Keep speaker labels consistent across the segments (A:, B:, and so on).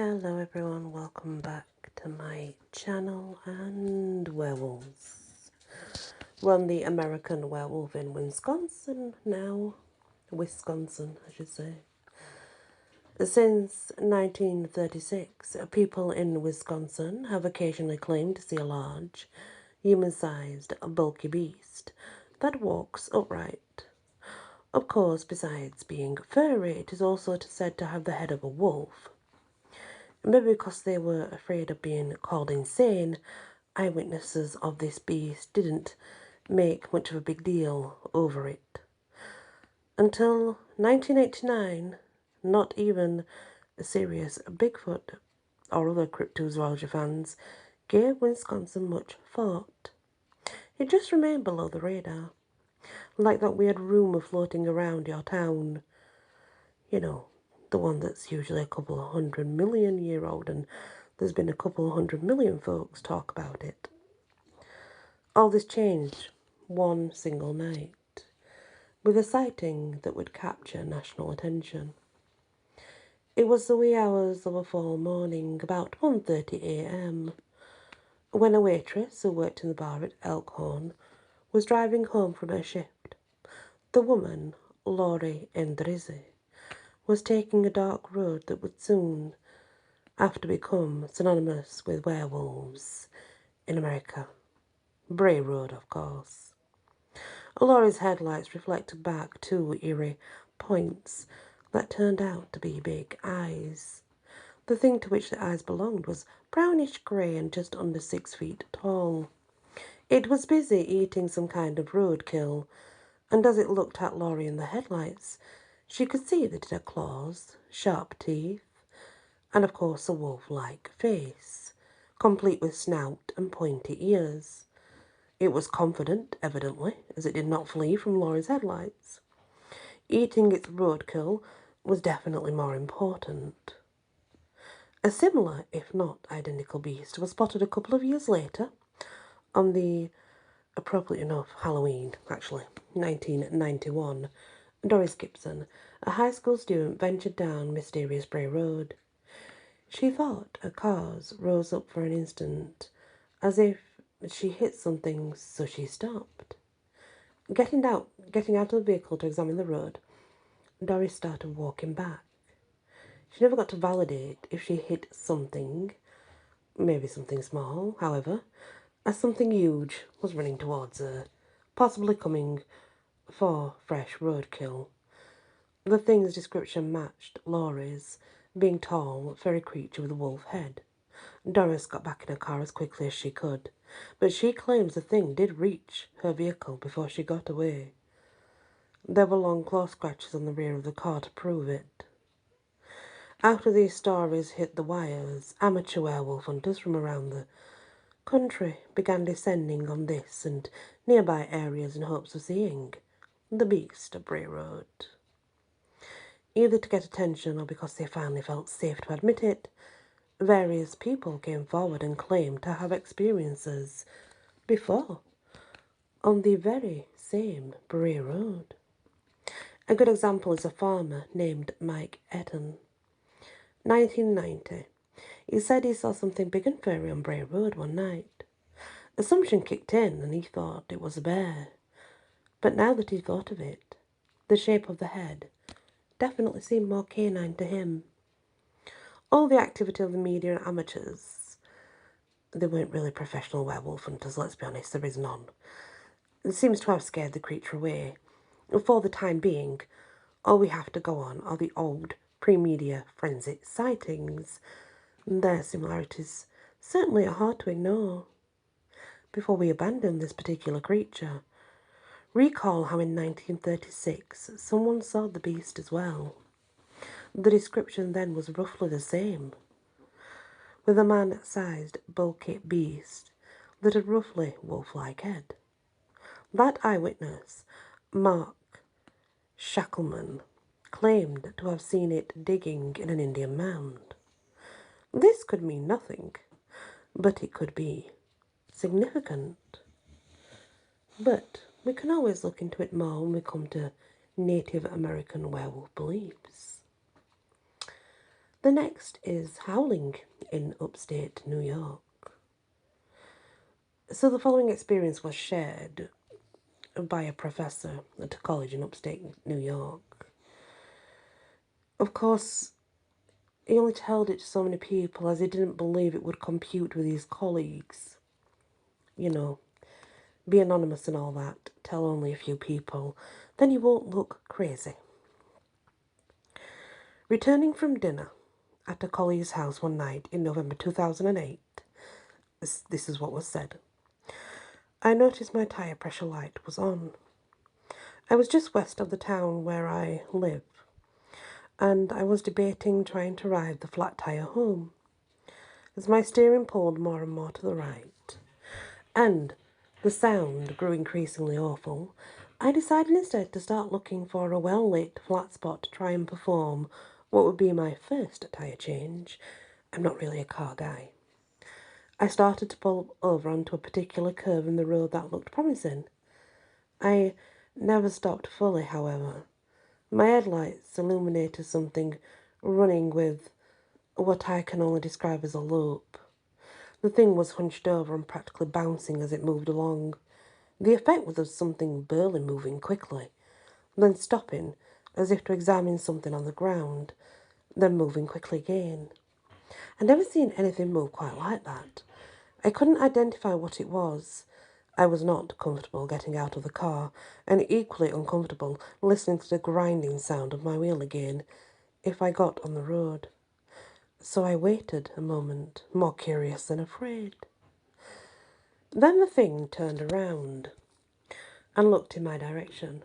A: Hello everyone, welcome back to my channel and werewolves. We're on the American werewolf in Wisconsin now. Wisconsin, I should say. Since 1936, people in Wisconsin have occasionally claimed to see a large, human-sized, bulky beast that walks upright. Of course, besides being furry, it is also said to have the head of a wolf. Maybe because they were afraid of being called insane, eyewitnesses of this beast didn't make much of a big deal over it. Until 1989, not even a serious Bigfoot or other cryptozoology fans gave Wisconsin much thought. It just remained below the radar, like that weird rumour floating around your town. You know, the one that's usually a couple of 100 million-year-old, and there's been a couple of 100 million folks talk about it. All this changed one single night, with a sighting that would capture national attention. It was the wee hours of a fall morning, about 1:30 a.m, when a waitress who worked in the bar at Elkhorn was driving home from her shift. The woman, Laurie Endrizzi, was taking a dark road that would soon after become synonymous with werewolves in America. Bray Road, of course. Laurie's headlights reflected back two eerie points that turned out to be big eyes. The thing to which the eyes belonged was brownish grey and just under 6 feet tall. It was busy eating some kind of roadkill, and as it looked at Laurie in the headlights, she could see that it had claws, sharp teeth, and of course a wolf-like face, complete with snout and pointy ears. It was confident, evidently, as it did not flee from Laurie's headlights. Eating its roadkill was definitely more important. A similar, if not identical beast was spotted a couple of years later on the, appropriate enough, Halloween, 1991. Doris Gibson, a high school student, ventured down mysterious Bray Road. She thought her cars rose up for an instant, as if she hit something, so she stopped. Getting out of the vehicle to examine the road, Doris started walking back. She never got to validate if she hit something, maybe something small, however, as something huge was running towards her, possibly coming for fresh roadkill. The thing's description matched Laurie's, being tall, furry creature with a wolf head. Doris got back in her car as quickly as she could, but she claims the thing did reach her vehicle before she got away. There were long claw scratches on the rear of the car to prove it. After these stories hit the wires, amateur werewolf hunters from around the country began descending on this and nearby areas in hopes of seeing the beast of Bray Road. Either to get attention or because they finally felt safe to admit it, various people came forward and claimed to have experiences before on the very same Bray Road. A good example is a farmer named Mike Etten. 1990. He said he saw something big and furry on Bray Road one night. Assumption kicked in and he thought it was a bear. But now that he thought of it, the shape of the head definitely seemed more canine to him. All the activity of the media and amateurs, they weren't really professional werewolf hunters, let's be honest, there is none. It seems to have scared the creature away. For the time being, all we have to go on are the old pre-media frenzy sightings. Their similarities certainly are hard to ignore. Before we abandon this particular creature, recall how in 1936 someone saw the beast as well. The description then was roughly the same, with a man-sized, bulky beast that had roughly wolf-like head. That eyewitness, Mark Shackleman, claimed to have seen it digging in an Indian mound. This could mean nothing, but it could be significant. But we can always look into it more when we come to Native American werewolf beliefs. The next is howling in upstate New York. So the following experience was shared by a professor at a college in upstate New York. Of course, he only told it to so many people as he didn't believe it would compute with his colleagues. You know, be anonymous and all that, tell only a few people, then you won't look crazy. Returning from dinner at a colleague's house one night in November 2008, this is what was said. I noticed my tyre pressure light was on. I was just west of the town where I live, and I was debating trying to ride the flat tyre home. As my steering pulled more and more to the right, and the sound grew increasingly awful, I decided instead to start looking for a well-lit flat spot to try and perform what would be my first tyre change. I'm not really a car guy. I started to pull over onto a particular curve in the road that looked promising. I never stopped fully, however. My headlights illuminated something running with what I can only describe as a loop. The thing was hunched over and practically bouncing as it moved along. The effect was of something burly moving quickly, then stopping as if to examine something on the ground, then moving quickly again. I'd never seen anything move quite like that. I couldn't identify what it was. I was not comfortable getting out of the car, and equally uncomfortable listening to the grinding sound of my wheel again if I got on the road. So I waited a moment, more curious than afraid. Then the thing turned around and looked in my direction.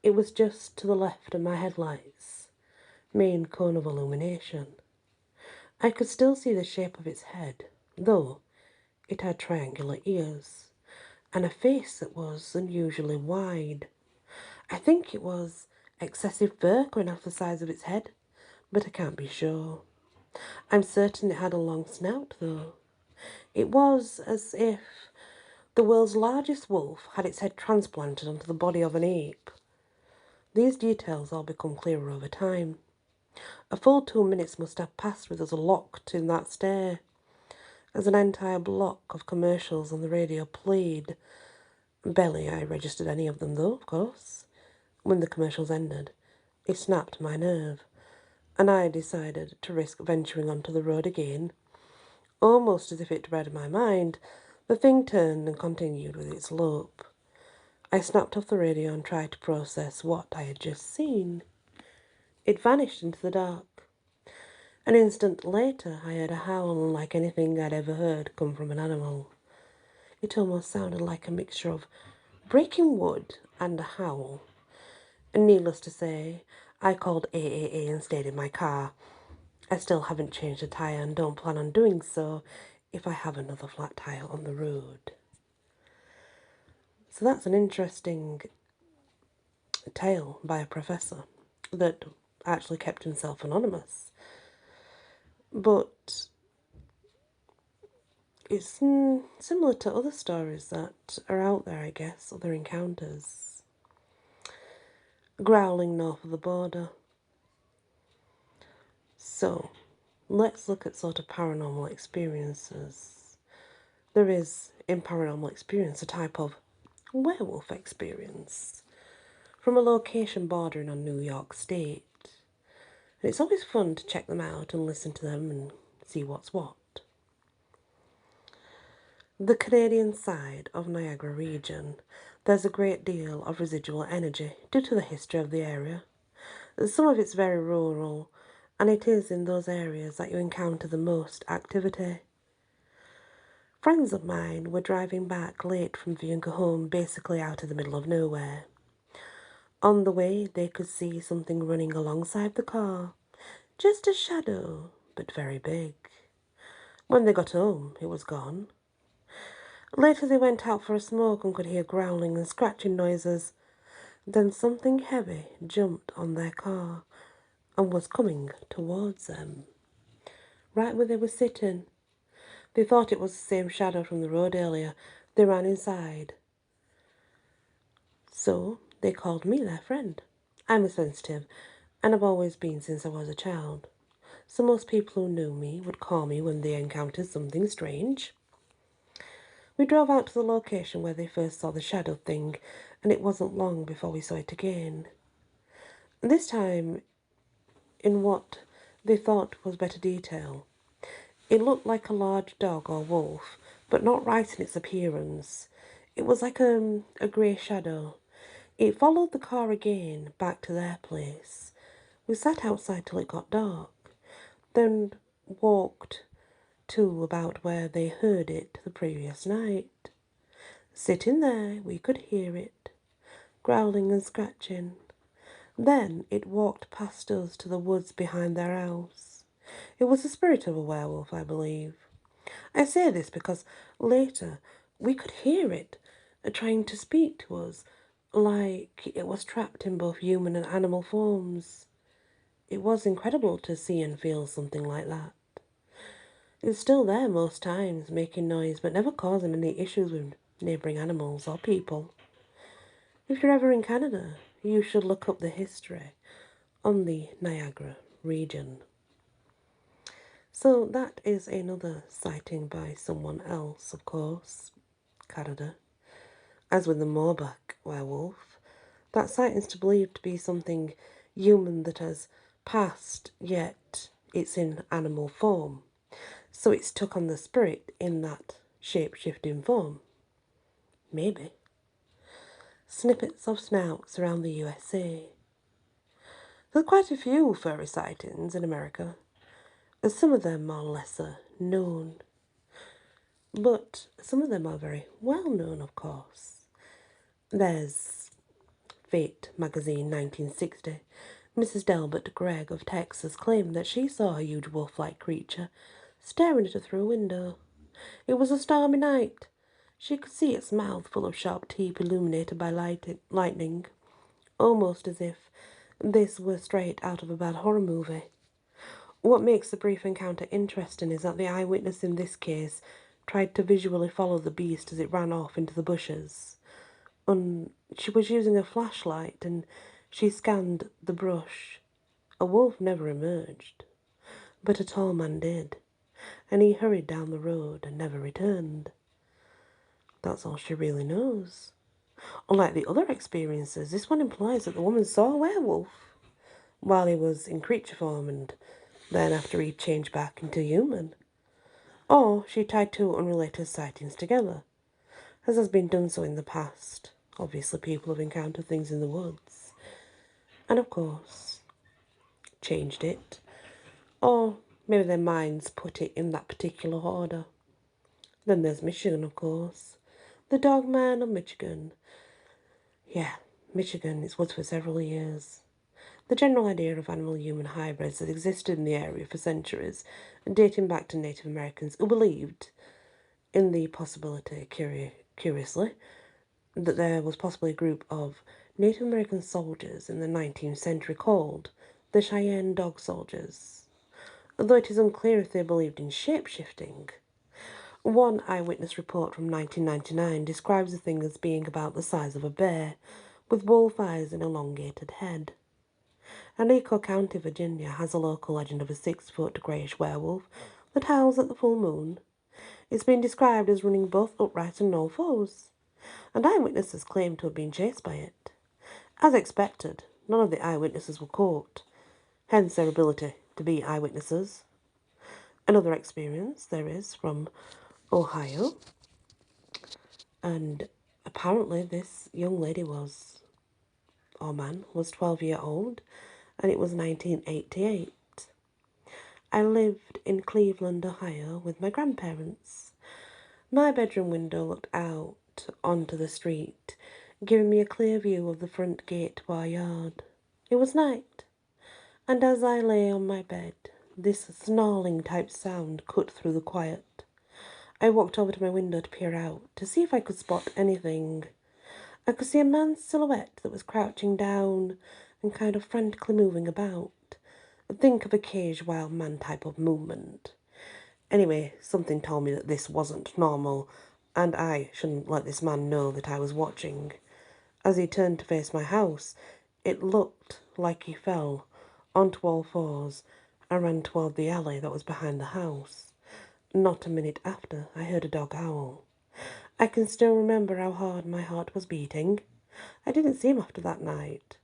A: It was just to the left of my headlights, main cone of illumination. I could still see the shape of its head, though it had triangular ears, and a face that was unusually wide. I think it was excessive fur coming off the sides of its head, but I can't be sure. I'm certain it had a long snout, though. It was as if the world's largest wolf had its head transplanted onto the body of an ape. These details all become clearer over time. A full 2 minutes must have passed with us locked in that stare, as an entire block of commercials on the radio played. Barely I registered any of them, though, of course. When the commercials ended, it snapped my nerve, and I decided to risk venturing onto the road again. Almost as if it read my mind, the thing turned and continued with its lope. I snapped off the radio and tried to process what I had just seen. It vanished into the dark. An instant later, I heard a howl unlike anything I'd ever heard come from an animal. It almost sounded like a mixture of breaking wood and a howl. And needless to say, I called AAA and stayed in my car. I still haven't changed a tyre and don't plan on doing so if I have another flat tyre on the road. So that's an interesting tale by a professor that actually kept himself anonymous. But it's similar to other stories that are out there, I guess, other encounters. Growling north of the border. So, let's look at sort of paranormal experiences. There is, in paranormal experience, a type of werewolf experience from a location bordering on New York State. And it's always fun to check them out and listen to them and see what's what. The Canadian side of Niagara region, there's a great deal of residual energy due to the history of the area. Some of it's very rural, and it is in those areas that you encounter the most activity. Friends of mine were driving back late from viewing a home basically out of the middle of nowhere. On the way, they could see something running alongside the car. Just a shadow, but very big. When they got home, it was gone. Later they went out for a smoke and could hear growling and scratching noises. Then something heavy jumped on their car and was coming towards them. Right where they were sitting. They thought it was the same shadow from the road earlier. They ran inside. So they called me their friend. I'm a sensitive, and I've always been since I was a child. so most people who knew me would call me when they encountered something strange. We drove out to the location where they first saw the shadow thing, and it wasn't long before we saw it again. This time, in what they thought was better detail. It looked like a large dog or wolf, but not right in its appearance. It was like a grey shadow. It followed the car again back to their place. We sat outside till it got dark, then walked to about where they heard it the previous night. Sitting there, we could hear it, growling and scratching. Then it walked past us to the woods behind their house. It was the spirit of a werewolf, I believe. I say this because later we could hear it trying to speak to us, like it was trapped in both human and animal forms. It was incredible to see and feel something like that. It's still there most times, making noise, but never causing any issues with neighbouring animals or people. If you're ever in Canada, you should look up the history on the Niagara region. So that is another sighting by someone else, of course, Canada. As with the Mooreback werewolf, that sighting is believed to be something human that has passed, yet it's in animal form. So it's took on the spirit in that shape-shifting form. Maybe. Snippets of snouts around the USA. There's quite a few furry sightings in America, as some of them are lesser known. But some of them are very well known, of course. There's Fate magazine 1960. Mrs. Delbert Gregg of Texas claimed that she saw a huge wolf-like creature staring at her through a window. It was a stormy night. She could see its mouth full of sharp teeth illuminated by lightning, almost as if this were straight out of a bad horror movie. What makes the brief encounter interesting is that the eyewitness in this case tried to visually follow the beast as it ran off into the bushes. She was using a flashlight and she scanned the brush. A wolf never emerged, but a tall man did, and he hurried down the road and never returned. That's all she really knows. Unlike the other experiences, this one implies that the woman saw a werewolf while he was in creature form and then after he changed back into human. Or she tied two unrelated sightings together, as has been done so in the past. Obviously people have encountered things in the woods, and of course, changed it. Or maybe their minds put it in that particular order. Then there's Michigan, of course. The dog man of Michigan. Yeah, Michigan, it's was for several years. The general idea of animal-human hybrids that existed in the area for centuries, dating back to Native Americans who believed in the possibility, curiously, that there was possibly a group of Native American soldiers in the 19th century called the Cheyenne Dog Soldiers, although it is unclear if they believed in shape-shifting. One eyewitness report from 1999 describes the thing as being about the size of a bear, with wolf eyes and elongated head. And Echo County, Virginia has a local legend of a 6-foot greyish werewolf that howls at the full moon. It's been described as running both upright and on all fours, and eyewitnesses claim to have been chased by it. As expected, none of the eyewitnesses were caught, hence their ability to be eyewitnesses. Another experience there is from Ohio, and apparently this young lady or man, was 12-year-old, and it was 1988. I lived in Cleveland, Ohio, with my grandparents. My bedroom window looked out onto the street, giving me a clear view of the front gate to our yard. It was night, and as I lay on my bed, this snarling type sound cut through the quiet. I walked over to my window to peer out, to see if I could spot anything. I could see a man's silhouette that was crouching down and kind of frantically moving about. Think of a caged wild man type of movement. Anyway, something told me that this wasn't normal, and I shouldn't let this man know that I was watching. As he turned to face my house, it looked like he fell onto all fours I ran toward the alley that was behind the house. Not a minute after, I heard a dog howl. I can still remember how hard my heart was beating. I didn't see him after that night,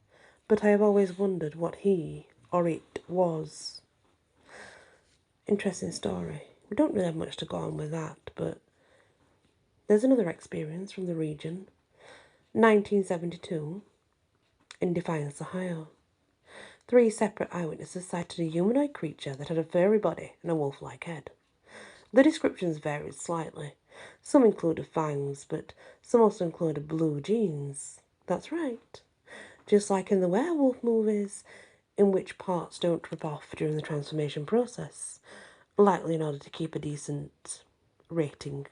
A: but I have always wondered what he or it was. Interesting story. We don't really have much to go on with that, but there's another experience from the region. 1972, in Defiance, Ohio. 3 separate eyewitnesses cited a humanoid creature that had a furry body and a wolf-like head. The descriptions varied slightly. Some included fangs, but some also included blue jeans. That's right. Just like in the werewolf movies, in which parts don't rip off during the transformation process, likely in order to keep a decent rating.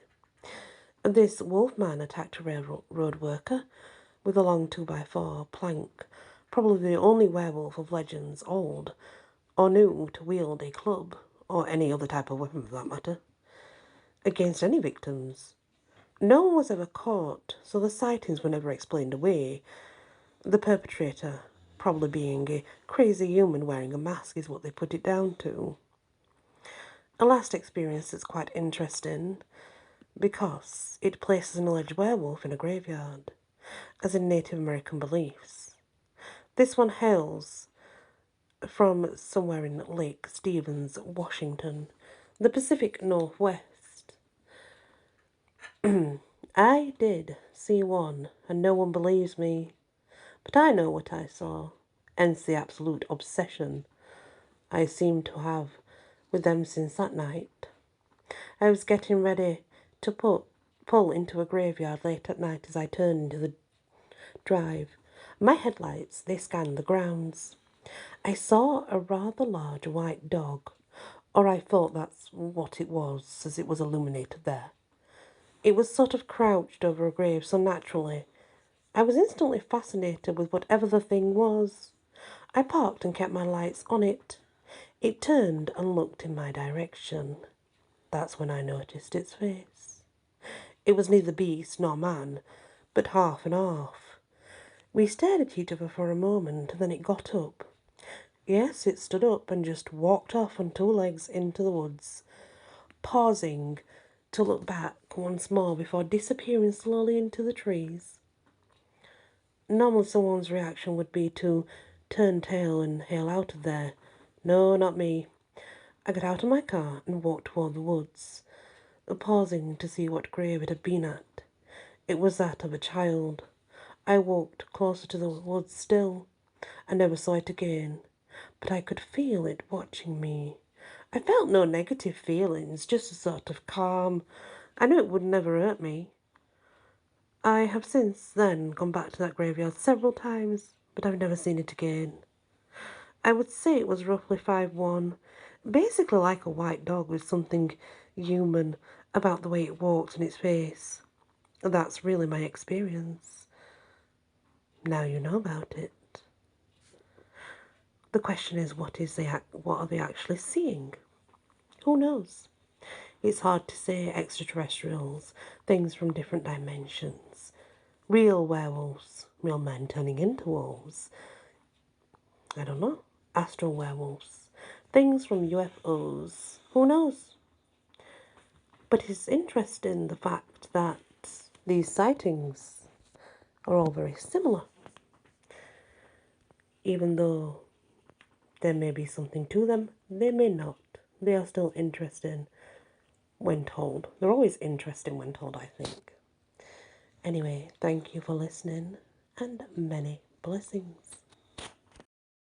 A: This wolfman attacked a railroad worker with a long 2x4 plank, probably the only werewolf of legends old or new to wield a club, or any other type of weapon for that matter, against any victims. No one was ever caught, so the sightings were never explained away. The perpetrator probably being a crazy human wearing a mask is what they put it down to. A last experience that's quite interesting because it places an alleged werewolf in a graveyard, as in Native American beliefs. This one hails from somewhere in Lake Stevens, Washington, the Pacific Northwest. I did see one, and no one believes me, but I know what I saw, hence the absolute obsession I seem to have with them since that night. I was getting ready to pull into a graveyard late at night as I turned into the drive. My headlights, they scanned the grounds. I saw a rather large white dog, or I thought that's what it was, as it was illuminated there. It was sort of crouched over a grave, so naturally, I was instantly fascinated with whatever the thing was. I parked and kept my lights on it. It turned and looked in my direction. That's when I noticed its face. It was neither beast nor man, but half and half. We stared at each other for a moment, then it got up. Yes, it stood up and just walked off on 2 legs into the woods, pausing to look back once more before disappearing slowly into the trees. Normally someone's reaction would be to turn tail and hail out of there. No, not me. I got out of my car and walked toward the woods, pausing to see what grave it had been at. It was that of a child. I walked closer to the woods still. I never saw it again, but I could feel it watching me. I felt no negative feelings, just a sort of calm. I knew it would never hurt me. I have since then gone back to that graveyard several times, but I've never seen it again. I would say it was roughly 5'1", basically like a white dog with something human about the way it walked and its face. That's really my experience. Now you know about it. The question is, what are they actually seeing? Who knows? It's hard to say. Extraterrestrials, things from different dimensions, real werewolves, real men turning into wolves. I don't know. Astral werewolves, things from UFOs. Who knows? But it's interesting the fact that these sightings are all very similar. Even though there may be something to them, they may not. They are still interesting when told. They're always interesting when told, I think. Anyway, thank you for listening, and many blessings.